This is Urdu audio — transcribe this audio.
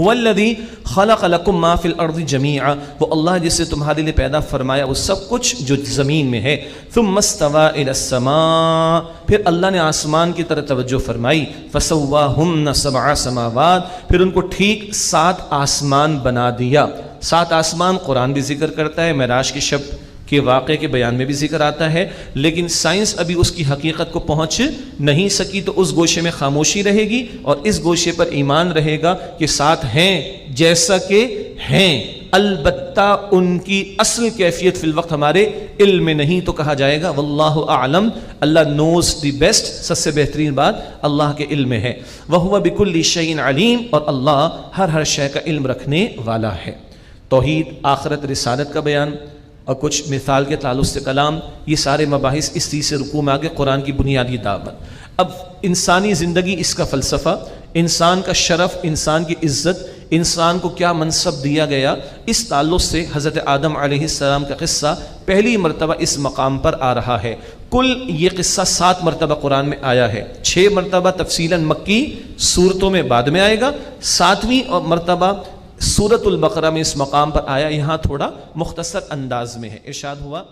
هو الذی خلق لکم ما فی الارض جمیعا، وہ اللہ جس نے تمہارے لیے پیدا فرمایا وہ سب کچھ جو زمین میں ہے. ثم استوى الی السماء، پھر اللہ نے آسمان کی طرف توجہ فرمائی. فسواہن سبع سماوات، پھر ان کو ٹھیک 7 آسمان بنا دیا. 7 آسمان قرآن بھی ذکر کرتا ہے، معراج کی شب کے واقعے کے بیان میں بھی ذکر آتا ہے، لیکن سائنس ابھی اس کی حقیقت کو پہنچ نہیں سکی، تو اس گوشے میں خاموشی رہے گی اور اس گوشے پر ایمان رہے گا کہ 7 ہیں جیسا کہ ہیں، البتہ ان کی اصل کیفیت فی الوقت ہمارے علم میں نہیں. تو کہا جائے گا واللہ اعلم، اللہ نوز دی بیسٹ، سب سے بہترین بات اللہ کے علم میں ہے. وہو بکل شیء علیم، اور اللہ ہر شے کا علم رکھنے والا ہے. توحید، آخرت، رسالت کا بیان اور کچھ مثال کے تعلق سے کلام، یہ سارے مباحث اس تیسرے رکوع میں آگے قرآن کی بنیادی دعوت. اب انسانی زندگی، اس کا فلسفہ، انسان کا شرف، انسان کی عزت، انسان کو کیا منصب دیا گیا، اس تعلق سے حضرت آدم علیہ السلام کا قصہ پہلی مرتبہ اس مقام پر آ رہا ہے. کل یہ قصہ 7 مرتبہ قرآن میں آیا ہے، 6 مرتبہ تفصیلاً مکی صورتوں میں بعد میں آئے گا، 7ویں مرتبہ سورۃ البقرہ میں اس مقام پر آیا. یہاں تھوڑا مختصر انداز میں ہے. ارشاد ہوا